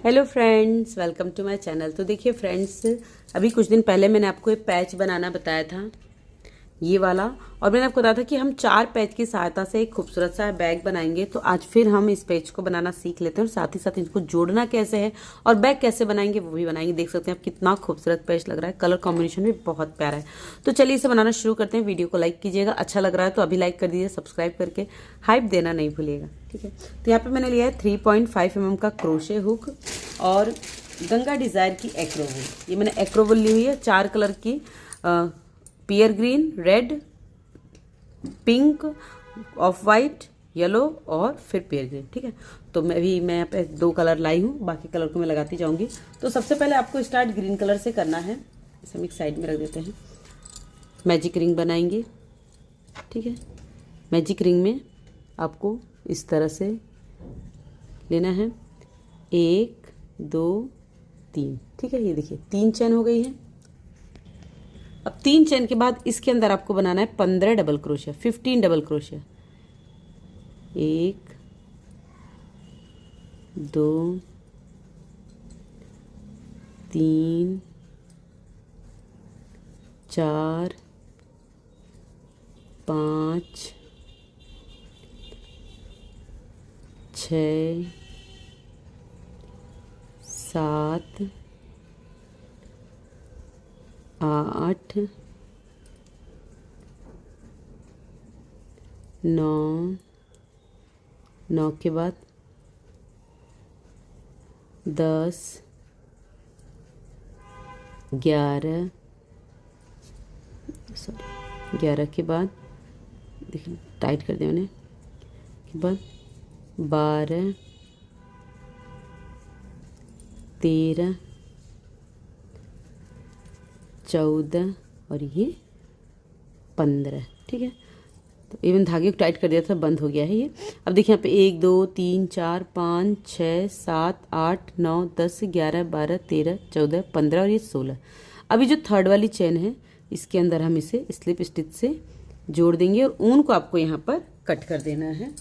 Hello friends, welcome to my channel. तो देखिए friends, अभी कुछ दिन पहले मैंने आपको एक पैच बनाना बताया था, ये वाला। और मैंने आपको बताया था कि हम 4 पैच की सहायता से एक खूबसूरत सा बैग बनाएंगे। तो आज फिर हम इस पैच को बनाना सीख लेते हैं और साथ ही साथ इनको जोड़ना कैसे है और बैग कैसे बनाएंगे वो भी बनाएंगे। देख सकते हैं आप कितना खूबसूरत पैच लग रहा है, कलर कॉम्बिनेशन भी बहुत प्यारा है। तो चलिए इसे बनाना शुरू करते हैं। वीडियो को लाइक कीजिएगा, अच्छा लग रहा है तो अभी लाइक कर दीजिए, सब्सक्राइब करके हाइप देना नहीं भूलिएगा, ठीक है। तो यहाँ पे मैंने लिया है 3.5 mm का क्रोशे हुक और गंगा डिजायर की एक्रोवुल। ये मैंने एक्रोवुल ली हुई है 4 कलर की, pear green, red, pink, off white, yellow और फिर पियर ग्रीन, ठीक है। तो मैं यहाँ पे 2 कलर लाई हूँ, बाकी कलर को मैं लगाती जाऊंगी। तो सबसे पहले आपको स्टार्ट ग्रीन कलर से करना है। इसे हम एक साइड में रख देते हैं। मैजिक रिंग बनाएंगे, ठीक है। मैजिक रिंग में आपको इस तरह से लेना है, 1 2 3, ठीक है। ये देखिए 3 चेन हो गई है। अब 3 चेन के बाद इसके अंदर आपको बनाना है 15 डबल क्रोशिया, 15 डबल क्रोशिया। 1 2 3 4 5 6 7 8 9 9 के बाद 10 11 11 के बाद देखिए टाइट कर दिया मैंने, के बाद 12 13 14 और ये 15, ठीक है। तो इवन धागे को टाइट कर दिया था, बंद हो गया है ये। अब देखिए यहाँ पे 1 2 3 4 5 6 7 8 9 10 11 12 13 14 15 और ये 16। अभी जो थर्ड वाली चेन है इसके अंदर हम इसे स्लिप स्टिच से जोड़ देंगे और ऊन को आपको यहाँ पर कट कर देना है,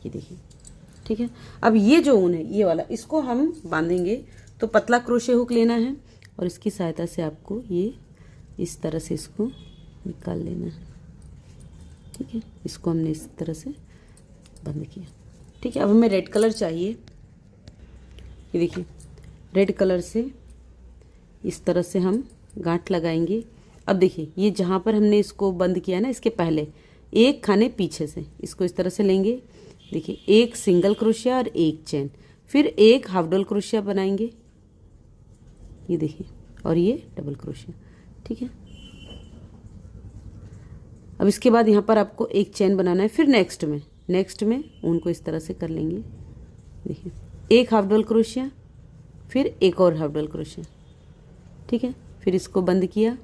ये देखिए, ठीक है। अब ये जो ऊन है ये वाला, इसको हम बांधेंगे। तो पतला क्रोशे हुक लेना है और इसकी सहायता से आपको ये इस तरह से इसको निकाल लेना है, ठीक है। इसको हमने इस तरह से बंद किया, ठीक है। अब हमें रेड कलर चाहिए। ये देखिए रेड कलर से इस तरह से हम गांठ लगाएंगे। अब देखिए ये जहाँ पर हमने इसको बंद किया ना, इसके पहले एक खाने पीछे से इसको इस तरह से लेंगे। देखिए एक सिंगल क्रोशिया और एक चेन, फिर एक हाफ डबल क्रोशिया बनाएंगे, ये देखिए, और ये डबल क्रोशिया, ठीक है। अब इसके बाद यहाँ पर आपको एक चेन बनाना है। फिर नेक्स्ट में ऊन को इस तरह से कर लेंगे। देखिए एक हाफ डबल क्रोशिया, फिर एक और हाफ डबल क्रोशिया, ठीक है। फिर इसको बंद किया,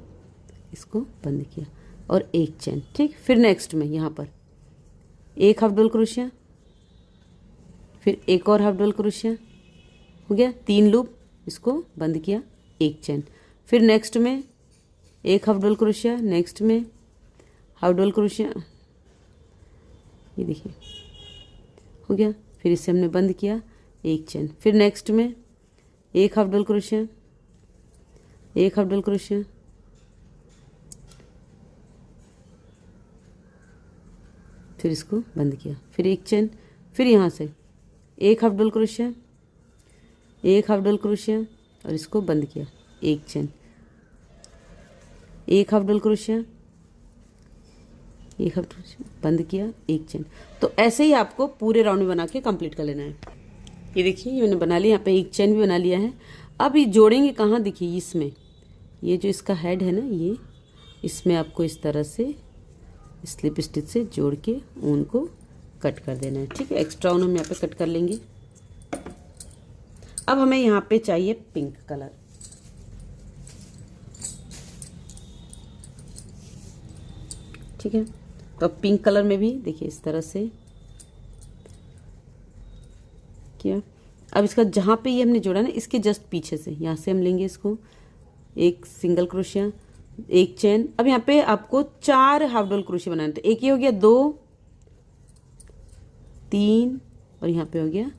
इसको बंद किया और एक चेन, ठीक। फिर नेक्स्ट में यहाँ पर एक हाफ डबल क्रोशिया, फिर एक और हाफ डबल क्रोशिया, हो गया 3 लूप। इसको बंद किया, एक चेन। फिर नेक्स्ट में एक हाफ डबल क्रोशिया, नेक्स्ट में हाफ डबल क्रोशिया, ये देखिए हो गया। फिर इसे हमने बंद किया, एक चेन। फिर नेक्स्ट में एक हाफ डबल क्रोशिया, एक हाफ डबल क्रोशिया, फिर इसको बंद किया, फिर एक चेन। फिर यहाँ से एक हाफ डबल क्रोशिया, एक हाफ डबल क्रोशिया और इसको बंद किया, एक चेन, एक हाफ डबल क्रोशिया, एक हाफ क्रोशिया, बंद किया, एक चेन। तो ऐसे ही आपको पूरे राउंड में बना के कंप्लीट कर लेना है। ये देखिए ये मैंने बना लिया, यहाँ पे एक चेन भी बना लिया है। अब ये जोड़ेंगे कहाँ, देखिए इसमें, ये जो इसका हेड है ना, ये इसमें आपको इस तरह से स्लिप स्टिच से जोड़ के ऊन को कट कर देना है, ठीक है। एक्स्ट्रा ऊन हम यहाँ पे कट कर लेंगे। अब हमें यहाँ पे चाहिए पिंक कलर, ठीक है। तो पिंक कलर में भी देखिए इस तरह से किया। अब इसका जहाँ पे ये हमने जोड़ा ना, इसके जस्ट पीछे से यहाँ से हम लेंगे इसको, एक सिंगल क्रोशिया, एक चेन। अब यहाँ पे आपको 4 हाफ डबल क्रोशिया बनाना है। तो एक ये हो गया, 2 3 और यहाँ पे हो गया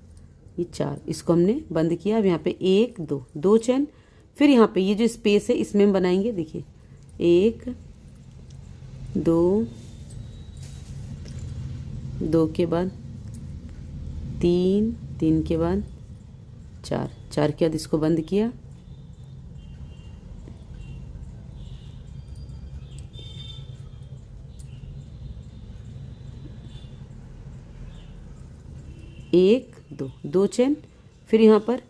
ये 4, इसको हमने बंद किया। अब यहाँ पे 1 2, 2 चेन, फिर यहाँ पे ये जो स्पेस है इसमें हम बनाएंगे, देखिए 1 2, 2 के बाद 3, 3 के बाद 4, 4 के बाद इसको बंद किया। एक 2, 2 चेन, फिर यहाँ पर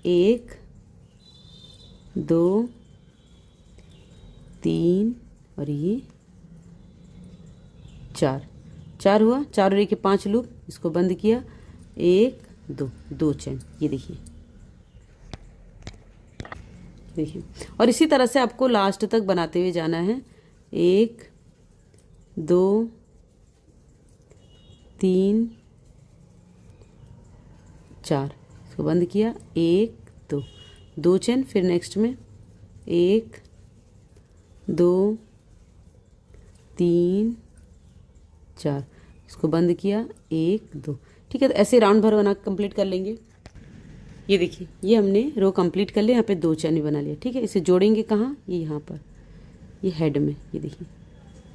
1 2 3 और ये 4, 4 हुआ, 4 और 1 के 5 लूप, इसको बंद किया। 1 2, 2 चेन, ये देखिए देखिए। और इसी तरह से आपको लास्ट तक बनाते हुए जाना है। 1 2 3 4, इसको बंद किया। 1 2, 2 चेन, फिर नेक्स्ट में 1 2 3 4, इसको बंद किया। 1 2, ठीक है। तो ऐसे राउंड भर बना कंप्लीट कर लेंगे। ये देखिए, ये हमने रो कंप्लीट कर लिया। यहाँ पे 2 चेन ही बना लिया, ठीक है। इसे जोड़ेंगे कहाँ, ये यहाँ पर, ये हेड में, ये देखिए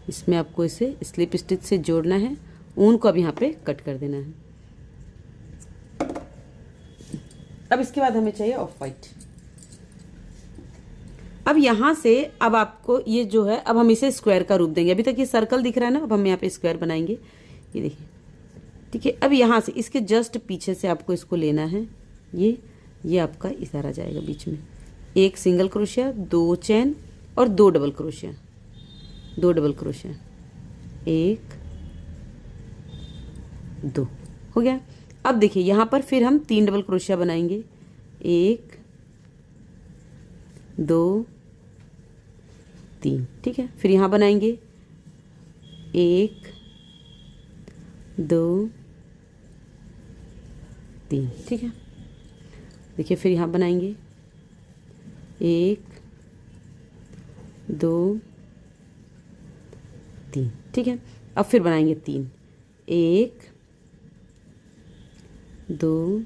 इसमें आपको इसे स्लिप स्टिच से जोड़ना है। ऊन को अब यहाँ पे कट कर देना है। अब इसके बाद हमें चाहिए ऑफ वाइट। अब यहाँ से अब आपको ये जो है, अब हम इसे स्क्वायर का रूप देंगे। अभी तक ये सर्कल दिख रहा है ना, अब हम यहाँ पे स्क्वायर बनाएंगे, ये देखिए, ठीक है। अब यहाँ से इसके जस्ट पीछे से आपको इसको लेना है। ये आपका इशारा जाएगा बीच में, 1 सिंगल क्रोशिया, 2 चेन और 2 डबल क्रोशिया, 2 डबल क्रोशिया, 1 2 हो गया। अब देखिए यहाँ पर फिर हम 3 डबल क्रोशिया बनाएंगे। 1 2 3, ठीक है। फिर यहाँ बनाएंगे 1 2 3, ठीक है। देखिए फिर यहाँ बनाएंगे 1 2 3, ठीक है। अब फिर बनाएंगे 3, 1 2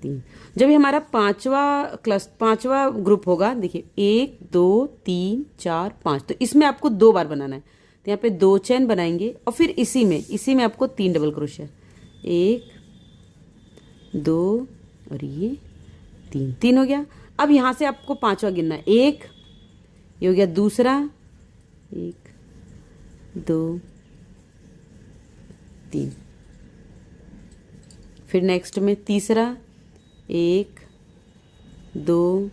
3। जब ये हमारा पांचवा ग्रुप होगा, देखिए 1 2 3 4 5, तो इसमें आपको 2 बार बनाना है। तो यहाँ पे 2 चेन बनाएंगे और फिर इसी में आपको 3 डबल क्रोशिया, 1 2 और ये 3, 3 हो गया। अब यहाँ से आपको पांचवा गिनना है। 1 ये हो गया दूसरा, 1 2 3, फिर नेक्स्ट में तीसरा, 1 2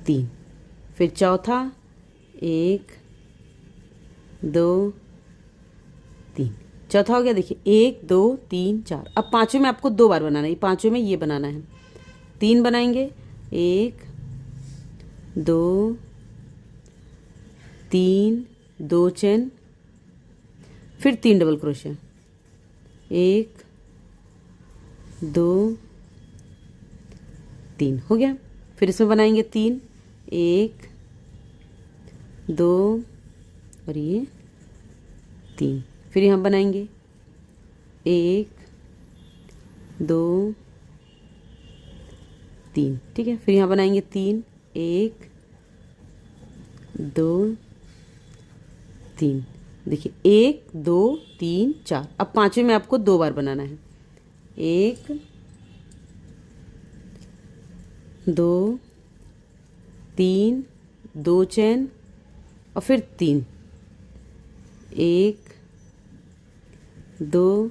3, फिर चौथा 1 2 3, चौथा हो गया। देखिए 1 2 3 4। अब पांचवें में आपको 2 बार बनाना है। पांचवें में ये बनाना है, 3 बनाएंगे, 1 2 3 2 चेन, फिर 3 डबल क्रोशिया, 1 2 3 हो गया। फिर इसमें बनाएंगे 3, 1 2 और ये 3, फिर यहाँ बनाएंगे 1 2 3, ठीक है। फिर यहाँ बनाएंगे 3, 1 2 3, देखिए 1 2 3 4। अब पांचवें में आपको 2 बार बनाना है, 1 2 3 2 चेन और फिर 3, 1 2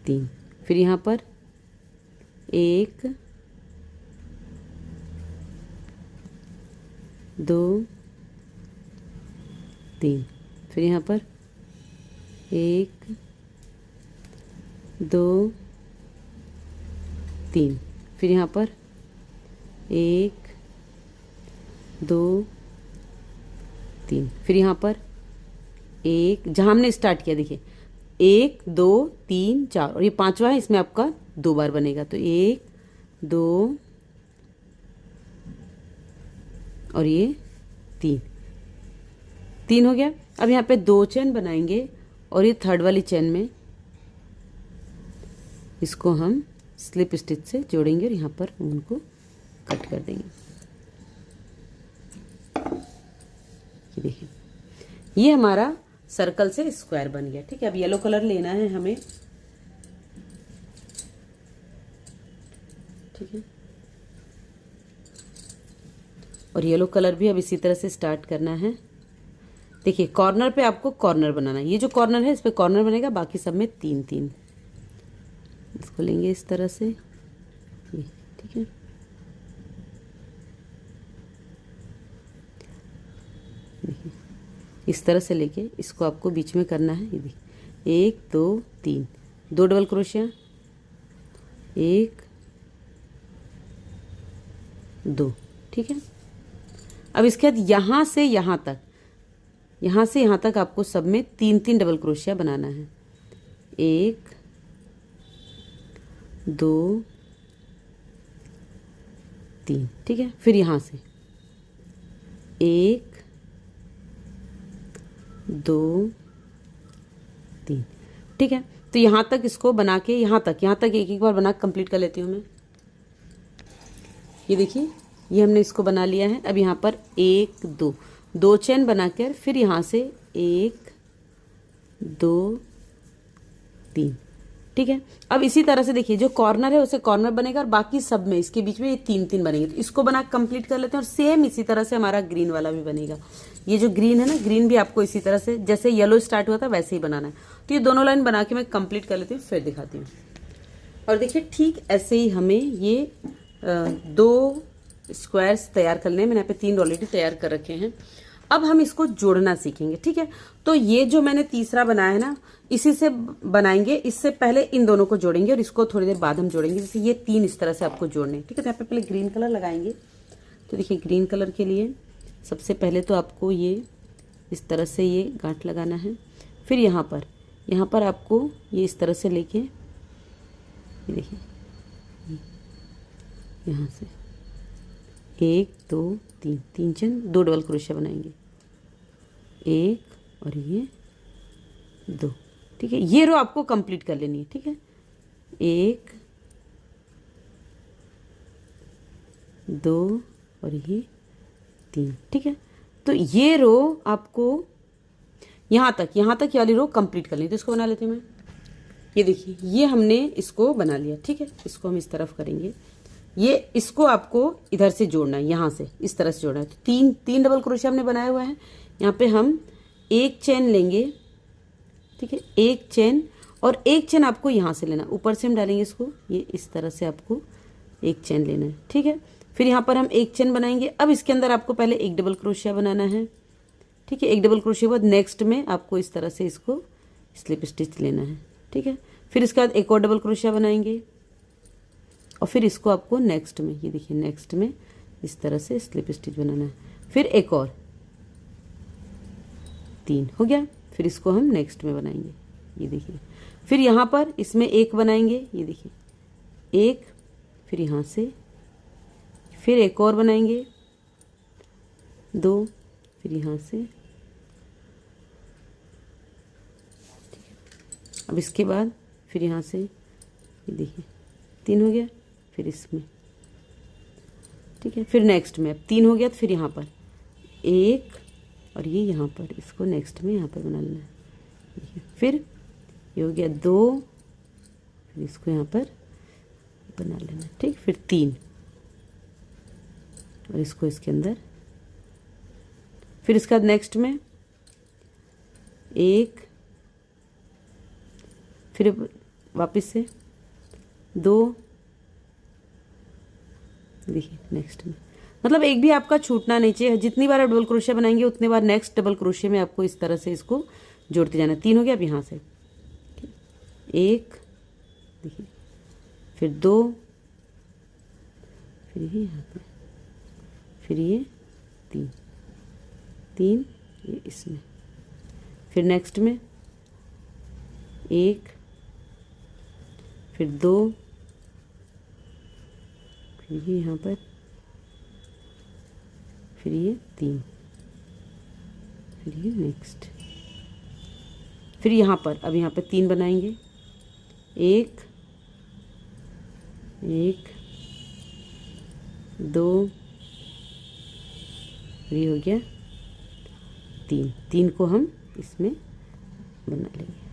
3, फिर यहाँ पर 1 2 3, फिर यहाँ पर 1 2 3, फिर यहाँ पर 1 2 3, फिर यहाँ पर 1, जहाँ हमने स्टार्ट किया देखिए 1 2 3 4 और ये पांचवा है, इसमें आपका 2 बार बनेगा। तो 1 2 और ये 3, 3 हो गया। अब यहाँ पे 2 चेन बनाएंगे और ये थर्ड वाली चेन में इसको हम स्लिप स्टिच से जोड़ेंगे और यहाँ पर उनको कट कर देंगे। ये देखिए, ये हमारा सर्कल से स्क्वायर बन गया। ठीक है, अब येलो कलर लेना है हमें। ठीक है, और येलो कलर भी अब इसी तरह से स्टार्ट करना है। देखिए, कॉर्नर पे आपको कॉर्नर बनाना है। ये जो कॉर्नर है इस पे कॉर्नर बनेगा, बाकी सब में 3-3 इसको लेंगे इस तरह से। ये ठीक है, देखिए इस तरह से लेके इसको आपको बीच में करना है। ये देखिए 1 2 3, 2 डबल क्रोशिया, 1 2। ठीक है, अब इसके बाद यहाँ से यहाँ तक, यहाँ से यहाँ तक आपको सब में 3-3 डबल क्रोशिया बनाना है। 1 2 3। ठीक है, फिर यहाँ से 1 2 3। ठीक है, तो यहाँ तक इसको बना के यहाँ तक एक एक बार बना कंप्लीट कर लेती हूँ मैं। ये देखिए, ये हमने इसको बना लिया है। अब यहाँ पर 1 2 चेन बनाकर फिर यहाँ से 1 2 3। ठीक है, अब इसी तरह से देखिए जो कॉर्नर है उसे कॉर्नर बनेगा और बाकी सब में इसके बीच में ये 3-3 बनेंगे। तो इसको बना कंप्लीट कर लेते हैं और सेम इसी तरह से हमारा ग्रीन वाला भी बनेगा। ये जो ग्रीन है ना, ग्रीन भी आपको इसी तरह से जैसे येलो स्टार्ट हुआ था वैसे ही बनाना है। तो ये दोनों लाइन बना के मैं कंप्लीट कर लेती हूँ, फिर दिखाती हूँ। और देखिए ठीक ऐसे ही हमें ये 2 स्क्वायर्स तैयार करने हैं। मैंने यहाँ पे 3 ऑलरेडी तैयार कर रखे हैं। अब हम इसको जोड़ना सीखेंगे। ठीक है, तो ये जो मैंने तीसरा बनाया है ना, इसी से बनाएंगे। इससे पहले इन दोनों को जोड़ेंगे और इसको थोड़ी देर बाद हम जोड़ेंगे। जैसे ये 3 इस तरह से आपको जोड़ने। ठीक है, तो यहाँ पे पहले ग्रीन कलर लगाएंगे। तो देखिए ग्रीन कलर के लिए सबसे पहले तो आपको ये इस तरह से ये गांठ लगाना है। फिर यहाँ पर आपको ये इस तरह से लेके, ये देखिए यहाँ से 1 2 3, 3 चेन, 2 डबल क्रोशिया बनाएंगे, 1 और ये 2। ठीक है, ये रो आपको कंप्लीट कर लेनी है। ठीक है, 1 2 और ये 3। ठीक है, तो ये रो आपको यहाँ तक ये वाली रो कंप्लीट कर ली। तो इसको बना लेते हैं मैं। ये देखिए, ये हमने इसको बना लिया। ठीक है, इसको हम इस तरफ करेंगे। ये इसको आपको इधर से जोड़ना है, यहाँ से इस तरह से जोड़ना है। तो 3 डबल क्रोशिया हमने बनाया हुआ है। यहाँ पे हम 1 चेन लेंगे। ठीक है, 1 चेन और 1 चेन आपको यहाँ से लेना, ऊपर से हम डालेंगे इसको। ये इस तरह से आपको 1 चेन लेना है। ठीक है, फिर यहाँ पर हम 1 चेन बनाएंगे। अब इसके अंदर आपको पहले 1 डबल क्रोशिया बनाना है। ठीक है, 1 डबल क्रोशिया के बाद नेक्स्ट में आपको इस तरह से इसको स्लिप स्टिच लेना है। ठीक है, फिर इसके बाद एक और डबल क्रोशिया बनाएंगे और फिर इसको आपको नेक्स्ट में, ये देखिए नेक्स्ट में इस तरह से स्लिप स्टिच बनाना है। फिर एक और 3 हो गया। फिर इसको हम नेक्स्ट में बनाएंगे। ये देखिए, फिर यहाँ पर इसमें 1 बनाएंगे। ये देखिए 1, फिर यहाँ से फिर एक और बनाएंगे 2, फिर यहाँ से। अब इसके बाद फिर यहाँ से ये देखिए 3 हो गया, फिर इसमें। ठीक है, फिर नेक्स्ट में अब 3 हो गया तो फिर यहाँ पर 1 और ये यहाँ पर इसको नेक्स्ट में यहाँ पर बना लेना है। देखिए, फिर ये हो गया 2, फिर इसको यहाँ पर बना लेना है। ठीक, फिर 3 और इसको इसके अंदर। फिर इसके बाद नेक्स्ट में 1, फिर वापस से 2, देखिए नेक्स्ट में। मतलब एक भी आपका छूटना नहीं चाहिए। जितनी बार आप डबल क्रोशिया बनाएंगे उतनी बार नेक्स्ट डबल क्रोशिया में आपको इस तरह से इसको जोड़ते जाना है। 3 हो गया। अब यहाँ से 1, देखिए, फिर 2, फिर ये यहाँ पे, फिर ये 3 ये इसमें, फिर नेक्स्ट में 1, फिर 2, फिर ये यहाँ पर, फिर ये 3, फिर ये नेक्स्ट, फिर यहाँ पर अब यहाँ पे 3 बनाएंगे। 1 1 2, ये हो गया 3, 3 को हम इसमें बना लेंगे।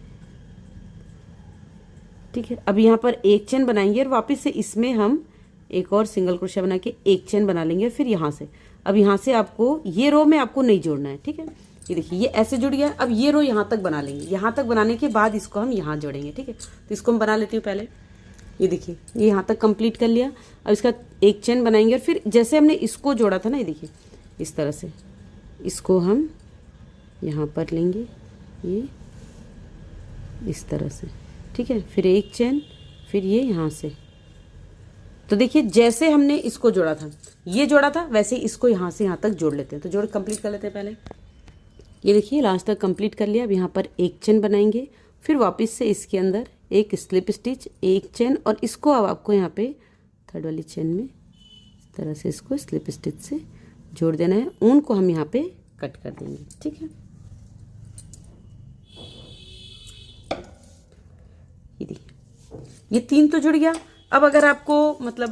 ठीक है, अब यहाँ पर एक चेन बनाएंगे और वापस से इसमें हम एक और सिंगल क्रोशिया बना के एक चेन बना लेंगे। फिर यहाँ से, अब यहाँ से आपको ये रो में आपको नहीं जोड़ना है। ठीक है, ये देखिए ये ऐसे जुड़ गया। अब ये रो यहाँ तक बना लेंगे। यहाँ तक बनाने के बाद इसको हम यहाँ जोड़ेंगे। ठीक है, तो इसको हम बना लेती हूँ पहले। ये देखिए ये यहाँ तक कंप्लीट कर लिया। अब इसका एक चेन बनाएंगे और फिर जैसे हमने इसको जोड़ा था ना, ये देखिए इस तरह से इसको हम यहाँ पर लेंगे, ये इस तरह से। ठीक है, फिर एक चेन, फिर ये यहाँ से। तो देखिए जैसे हमने इसको जोड़ा था, ये जोड़ा था, वैसे इसको यहाँ से यहाँ तक जोड़ लेते हैं। तो जोड़ कंप्लीट कर लेते हैं पहले। ये देखिए लास्ट तक कंप्लीट कर लिया। अब यहाँ पर एक चेन बनाएंगे, फिर वापस से इसके अंदर एक स्लिप स्टिच, एक चेन, और इसको अब आपको यहाँ पे थर्ड वाली चेन में इस तरह से इसको स्लिप स्टिच से जोड़ देना है। ऊन को हम यहाँ पे कट कर देंगे। ठीक है, ये देखिए ये 3 तो जुड़ गया। अब अगर आपको मतलब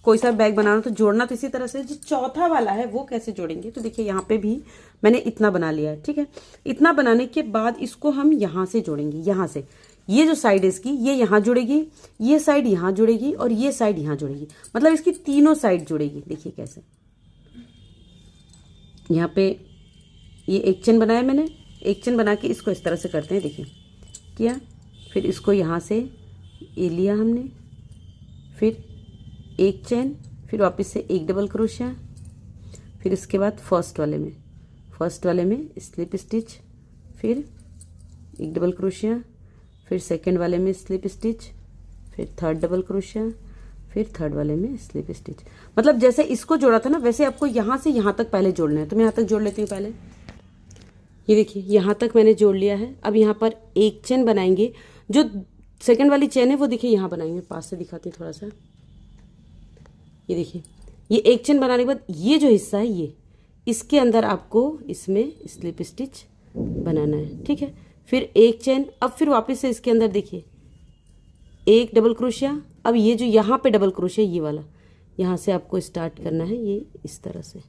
कोई सा बैग बनाना तो जोड़ना तो इसी तरह से। जो चौथा वाला है वो कैसे जोड़ेंगे, तो देखिए यहाँ पे भी मैंने इतना बना लिया है। ठीक है, इतना बनाने के बाद इसको हम यहाँ से जोड़ेंगे। यहाँ से ये जो साइड है इसकी, ये यहाँ जुड़ेगी, ये साइड यहाँ जुड़ेगी और ये साइड यहाँ जुड़ेगी। मतलब इसकी तीनों साइड जुड़ेगी। देखिए कैसे, यहाँ पे ये एक चेन बनाया मैंने, एक चेन बना के इसको इस तरह से करते हैं। देखिए किया, फिर इसको यहाँ से ये लिया हमने, फिर एक चेन, फिर वापस से एक डबल क्रोशिया, फिर इसके बाद फर्स्ट वाले में स्लिप स्टिच, फिर एक डबल क्रोशिया, फिर सेकंड वाले में स्लिप स्टिच, फिर थर्ड डबल क्रोशिया, फिर थर्ड वाले में स्लिप स्टिच। मतलब जैसे इसको जोड़ा था ना, वैसे आपको यहाँ से यहाँ तक पहले जोड़ना है। तो मैं यहाँ तक जोड़ लेती हूँ पहले। ये देखिए यहाँ तक मैंने जोड़ लिया है। अब यहाँ पर एक चेन बनाएंगे। जो सेकंड वाली चेन है वो देखिए यहाँ बनाएंगे। पास से दिखाती हूँ थोड़ा सा। ये देखिए ये एक चेन बनाने के बाद ये जो हिस्सा है, ये इसके अंदर आपको इसमें स्लिप स्टिच बनाना है। ठीक है, फिर एक चेन, अब फिर वापस से इसके अंदर देखिए एक डबल क्रोशिया। अब ये जो यहाँ पे डबल क्रोशिया, ये वाला यहाँ से आपको स्टार्ट करना है, ये इस तरह से।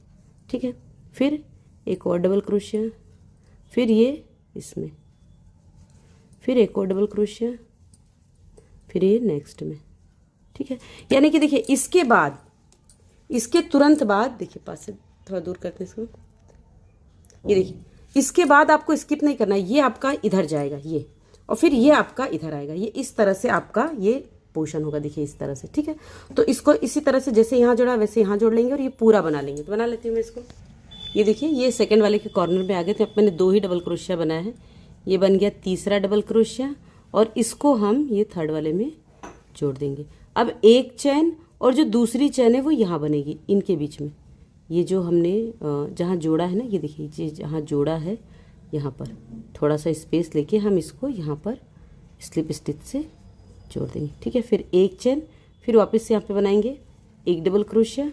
ठीक है, फिर एक और डबल क्रोशिया, फिर ये इसमें, फिर एक और डबल क्रोशिया, फिर ये नेक्स्ट में। ठीक है, यानी कि देखिए इसके बाद, इसके तुरंत बाद, देखिए पास से थोड़ा दूर करते हैं इसको। ये देखिए इसके बाद आपको स्किप नहीं करना, ये आपका इधर जाएगा ये, और फिर ये आपका इधर आएगा। ये इस तरह से आपका ये पोर्शन होगा। देखिए इस तरह से। ठीक है, तो इसको इसी तरह से जैसे यहाँ जोड़ा वैसे यहाँ जोड़ लेंगे और ये पूरा बना लेंगे। तो बना लेती हूँ मैं इसको। ये देखिए ये सेकंड वाले के कॉर्नर में आ गए थे। अब मैंने 2 ही डबल क्रोशिया बनाया है। ये बन गया तीसरा डबल क्रोशिया, और इसको हम ये थर्ड वाले में जोड़ देंगे। अब एक चेन और जो दूसरी चेन है वो यहाँ बनेगी इनके बीच में। ये जो हमने जहाँ जोड़ा है ना, ये देखिए ये जहाँ जोड़ा है, यहाँ पर थोड़ा सा स्पेस लेके हम इसको यहाँ पर स्लिप स्टिच से जोड़ देंगे। ठीक है, फिर एक चेन, फिर वापस से यहाँ पे बनाएंगे एक डबल क्रोशिया,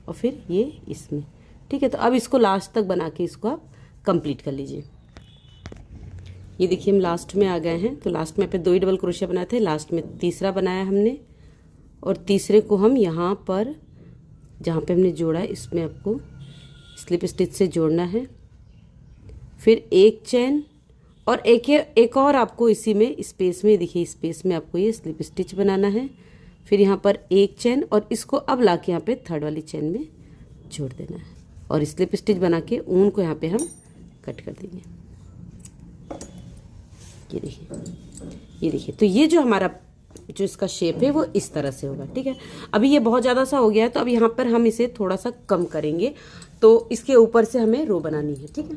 और फिर ये इसमें। ठीक है, तो अब इसको लास्ट तक बना के इसको आप कंप्लीट कर लीजिए। ये देखिए हम लास्ट में आ गए हैं। तो लास्ट में पे 2 ही डबल क्रोशिया बनाए थे, लास्ट में तीसरा बनाया हमने, और तीसरे को हम यहाँ पर जहाँ पे हमने जोड़ा है इसमें आपको स्लिप स्टिच से जोड़ना है। फिर एक चेन और एक और आपको इसी में स्पेस में, देखिए स्पेस में आपको ये स्लिप स्टिच बनाना है। फिर यहाँ पर एक चेन, और इसको अब ला के यहाँ पे थर्ड वाली चेन में जोड़ देना है, और स्लिप स्टिच बना के ऊन को यहाँ पे हम कट कर देंगे। ये देखिए तो ये जो हमारा जो इसका शेप है वो इस तरह से होगा। ठीक है, अभी ये बहुत ज़्यादा सा हो गया है, तो अब यहाँ पर हम इसे थोड़ा सा कम करेंगे। तो इसके ऊपर से हमें रो बनानी है। ठीक है,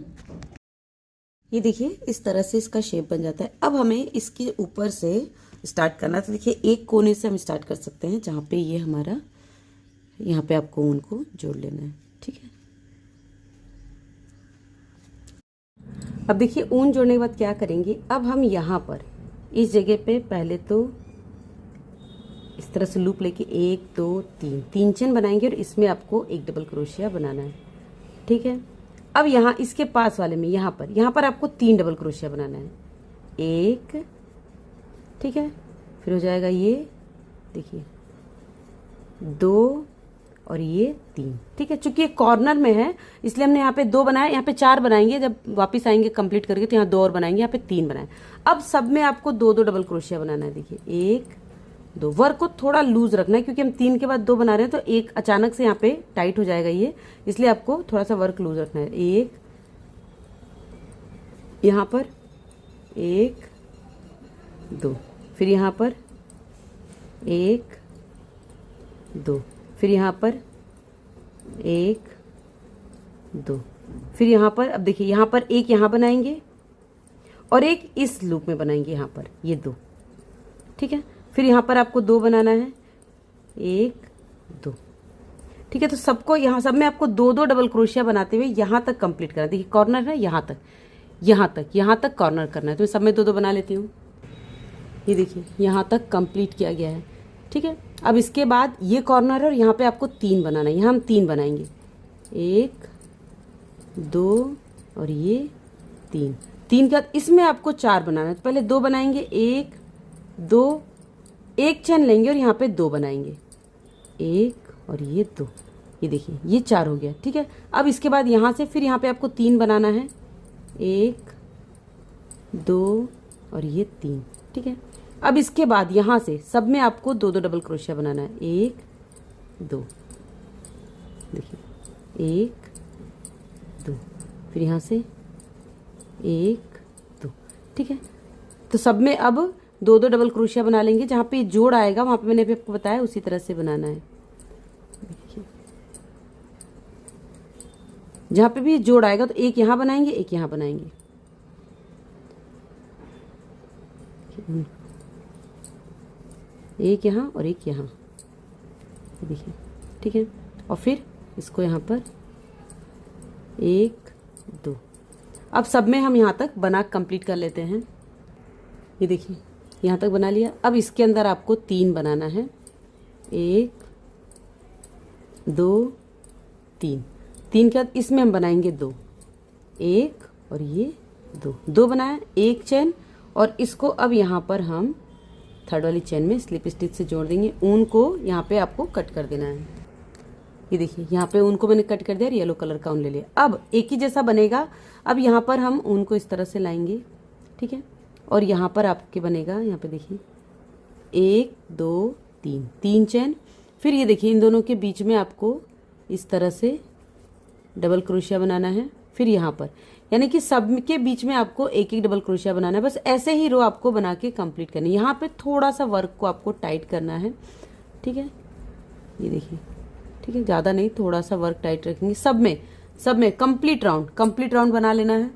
ये देखिए इस तरह से इसका शेप बन जाता है। अब हमें इसके ऊपर से स्टार्ट करना है। तो देखिए एक कोने से हम स्टार्ट कर सकते हैं, जहाँ पे ये हमारा, यहाँ पे आपको ऊन को जोड़ लेना है। ठीक है, अब देखिए ऊन जोड़ने के बाद क्या करेंगे, अब हम यहाँ पर इस जगह पे पहले तो इस तरह से लूप लेके 1 2 3 चेन बनाएंगे, और इसमें आपको एक डबल क्रोशिया बनाना है। ठीक है, अब यहाँ इसके पास वाले में यहाँ पर आपको 3 डबल क्रोशिया बनाना है। 1, ठीक है, फिर हो जाएगा ये, देखिए 2 और ये 3। ठीक है, चूंकि ये कॉर्नर में है इसलिए हमने यहाँ पे 2 बनाया, यहाँ पे 4 बनाएंगे। जब वापस आएंगे कंप्लीट करके तो यहाँ 2 और बनाएंगे, यहाँ पे 3 बनाए। अब सब में आपको 2-2 डबल क्रोशिया बनाना है। देखिए 1 2। वर्क को थोड़ा लूज रखना है क्योंकि हम 3 के बाद 2 बना रहे हैं तो एक अचानक से यहाँ पे टाइट हो जाएगा ये, इसलिए आपको थोड़ा सा वर्क लूज रखना है। 1 यहाँ पर 1 2, फिर यहाँ पर 1 2, फिर यहाँ पर 1 2, फिर यहाँ पर अब देखिए यहाँ पर एक यहाँ बनाएंगे और एक इस लूप में बनाएंगे यहाँ पर, ये 2। ठीक है, फिर यहाँ पर आपको 2 बनाना है, 1 2। ठीक है, तो सबको यहाँ सब में आपको 2-2 डबल क्रोशिया बनाते हुए यहाँ तक कंप्लीट करना है। देखिए कॉर्नर है यहाँ तक, यहाँ तक कॉर्नर करना है। तो मैं सब में 2-2 बना लेती हूँ। ये देखिए यहाँ तक कंप्लीट किया गया है। ठीक है, अब इसके बाद ये कॉर्नर है और यहाँ पे आपको 3 बनाना है। यहाँ हम 3 बनाएंगे, 1 2 और ये 3। 3 के बाद इसमें आपको 4 बनाना है। तो पहले 2 बनाएंगे, 1 2, एक चैन लेंगे और यहाँ पे 2 बनाएंगे, 1 और ये 2। ये देखिए ये 4 हो गया। ठीक है, अब इसके बाद यहाँ से फिर यहाँ पे आपको 3 बनाना है, 1 2 और ये 3। ठीक है, अब इसके बाद यहाँ से सब में आपको 2-2 डबल क्रोशिया बनाना है, 1 2। देखिए 1 2, फिर यहाँ से 1 2। ठीक है, तो सब में अब 2-2 डबल क्रोशिया बना लेंगे। जहाँ पे जोड़ आएगा वहाँ पे मैंने भी आपको बताया उसी तरह से बनाना है। देखिए जहाँ पे भी जोड़ आएगा तो एक यहाँ बनाएंगे, एक यहाँ बनाएंगे। एक यहाँ और एक यहाँ, देखिए। ठीक है, और फिर इसको यहाँ पर 1 2। अब सब में हम यहाँ तक बना कंप्लीट कर लेते हैं। ये देखिए यहाँ तक बना लिया। अब इसके अंदर आपको 3 बनाना है, 1 2 3। 3 के बाद इसमें हम बनाएंगे 2, 1 और ये 2 बनाया, एक चैन। और इसको अब यहाँ पर हम थर्ड वाली चैन में स्लिप स्टिच से जोड़ देंगे। ऊन को यहाँ पे आपको कट कर देना है। ये देखिए यहाँ पे ऊन को मैंने कट कर दिया और येलो कलर का ऊन ले लिया। अब एक ही जैसा बनेगा। अब यहाँ पर हम ऊन को इस तरह से लाएंगे। ठीक है, और यहाँ पर आपके बनेगा, यहाँ पे देखिए 1 2 3, 3 चैन। फिर ये देखिए इन दोनों के बीच में आपको इस तरह से डबल क्रोशिया बनाना है। फिर यहाँ पर यानी कि सब के बीच में आपको एक एक डबल क्रोशिया बनाना है। बस ऐसे ही रो आपको बना के कंप्लीट करनी है। यहाँ पे थोड़ा सा वर्क को आपको टाइट करना है। ठीक है, ये देखिए। ठीक है, ज़्यादा नहीं, थोड़ा सा वर्क टाइट रखेंगे। सब में कंप्लीट राउंड बना लेना है।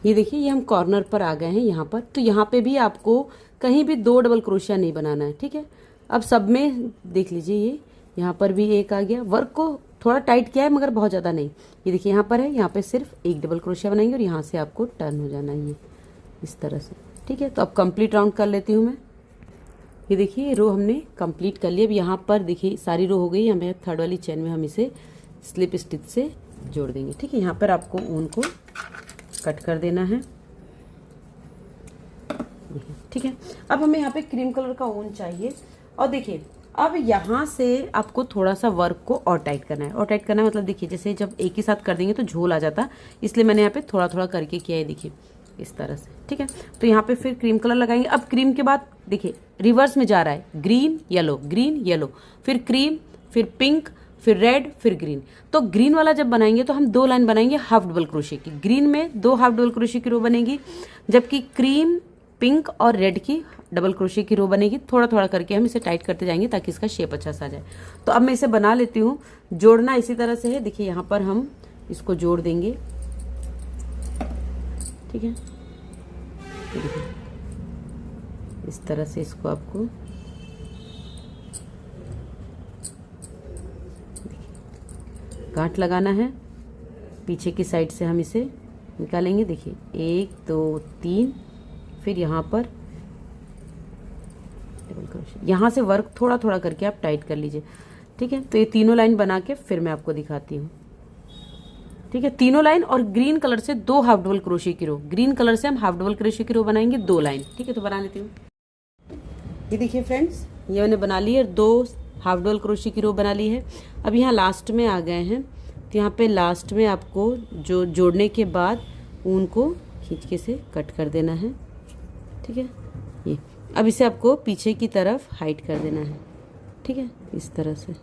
ये देखिए ये हम कॉर्नर पर आ गए हैं यहाँ पर। तो यहाँ पे भी आपको कहीं भी 2 डबल क्रोशिया नहीं बनाना है। ठीक है, अब सब में देख लीजिए ये यहाँ पर भी एक आ गया। वर्क को थोड़ा टाइट किया है मगर बहुत ज़्यादा नहीं। ये देखिए यहाँ पर है, यहाँ पे सिर्फ 1 डबल क्रोशिया बनाएंगे और यहाँ से आपको टर्न हो जाना है ये इस तरह से। ठीक है, तो अब कंप्लीट राउंड कर लेती हूँ मैं। ये देखिए रो हमने कंप्लीट कर लिया। अब यहाँ पर देखिए सारी रो हो गई। हमें थर्ड वाली चेन में हम इसे स्लिप स्टिच से जोड़ देंगे। ठीक है, यहाँ पर आपको ऊन को कट कर देना है। ठीक है, अब हमें यहाँ पे क्रीम कलर का ऊन चाहिए। और देखिए अब यहाँ से आपको थोड़ा सा वर्क को और टाइट करना है। और टाइट करना है मतलब देखिए जैसे जब एक ही साथ कर देंगे तो झोल आ जाता, इसलिए मैंने यहाँ पे थोड़ा थोड़ा करके किया है। देखिए इस तरह से। ठीक है, तो यहाँ पे फिर क्रीम कलर लगाएंगे। अब क्रीम के बाद देखिए रिवर्स में जा रहा है, ग्रीन येलो, फिर क्रीम, फिर पिंक, फिर रेड, फिर ग्रीन। तो ग्रीन वाला जब बनाएंगे तो हम 2 लाइन बनाएंगे हाफ डबल क्रोशे की। ग्रीन में 2 हाफ डबल क्रोशे की रो बनेगी, जबकि क्रीम, पिंक और रेड की डबल क्रोशे की रो बनेगी। थोड़ा थोड़ा करके हम इसे टाइट करते जाएंगे ताकि इसका शेप अच्छा सा आ जाए। तो अब मैं इसे बना लेती हूँ। जोड़ना इसी तरह से है। देखिए यहाँ पर हम इसको जोड़ देंगे। ठीक है, इस तरह से इसको आपको गांठ लगाना है। पीछे की साइड से हम इसे निकालेंगे। देखिए 1 2 3, फिर यहाँ पर डबल क्रोशे। यहाँ से वर्क थोड़ा थोड़ा करके आप टाइट कर लीजिए। ठीक है, तो ये तीनों लाइन बना के फिर मैं आपको दिखाती हूँ। ठीक है, तीनों लाइन और ग्रीन कलर से 2 हाफ डबल क्रोशे की रो। ग्रीन कलर से हम हाफ डबल क्रोशे की रो बनाएंगे 2 लाइन। ठीक है, तो बना लेती हूँ। ये देखिए फ्रेंड्स, ये मैंने बना ली है 2 हाफ डबल क्रोशे की रो बना ली है। अब यहाँ लास्ट में आ गए हैं, तो यहाँ पे लास्ट में आपको जो जोड़ने के बाद ऊन को खींच के से कट कर देना है, ठीक है। ये अब इसे आपको पीछे की तरफ हाइड कर देना है, ठीक है, इस तरह से।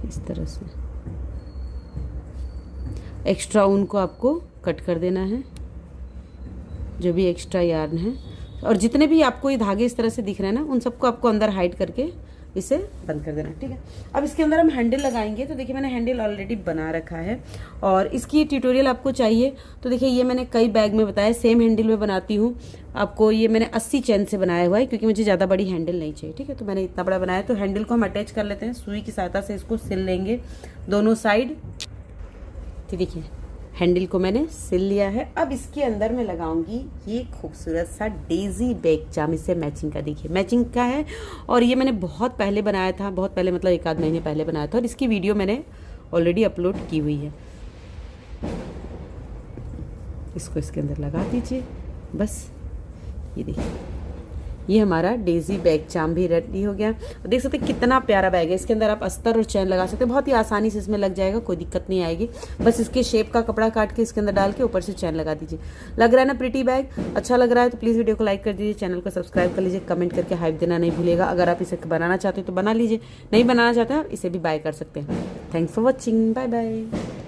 इस तरह से एक्स्ट्रा ऊन को आपको कट कर देना है, जो भी एक्स्ट्रा यार्न है, और जितने भी आपको ये धागे इस तरह से दिख रहे हैं ना, उन सबको आपको अंदर हाइड करके इसे बंद कर देना, ठीक है। अब इसके अंदर हम हैंडल लगाएंगे, तो देखिए मैंने हैंडल ऑलरेडी बना रखा है और इसकी ट्यूटोरियल आपको चाहिए तो देखिए ये मैंने कई बैग में बताया, सेम हैंडल में बनाती हूँ आपको। ये मैंने 80 चैन से बनाया हुआ है क्योंकि मुझे ज़्यादा बड़ी हैंडल नहीं चाहिए, ठीक है। तो मैंने इतना बड़ा बनाया, तो हैंडल को हम अटैच कर लेते हैं, सुई की सहायता से इसको सिल लेंगे दोनों साइड। तो देखिए हैंडल को मैंने सिल लिया है। अब इसके अंदर मैं लगाऊंगी ये खूबसूरत सा डेजी बैग चाम, इससे मैचिंग का, देखिए मैचिंग का है। और ये मैंने बहुत पहले बनाया था, बहुत पहले मतलब 1 आध महीने पहले बनाया था, और इसकी वीडियो मैंने ऑलरेडी अपलोड की हुई है। इसको इसके अंदर लगा दीजिए बस। ये देखिए ये हमारा डेजी बैग चाम भी रेडी हो गया। देख सकते हैं कितना प्यारा बैग है, इसके अंदर आप अस्तर और चैन लगा सकते हैं, बहुत ही आसानी से इसमें लग जाएगा, कोई दिक्कत नहीं आएगी। बस इसके शेप का कपड़ा काट के इसके अंदर डाल के ऊपर से चैन लगा दीजिए। लग रहा है ना प्रिटी बैग? अच्छा लग रहा है तो प्लीज़ वीडियो को लाइक कर दीजिए, चैनल को सब्सक्राइब कर लीजिए, कमेंट करके हाइप देना नहीं भूलिएगा। अगर आप इसे बनाना चाहते हो तो बना लीजिए, नहीं बनाना चाहते हैं इसे भी बाय कर सकते हैं। Thanks for watching, bye bye.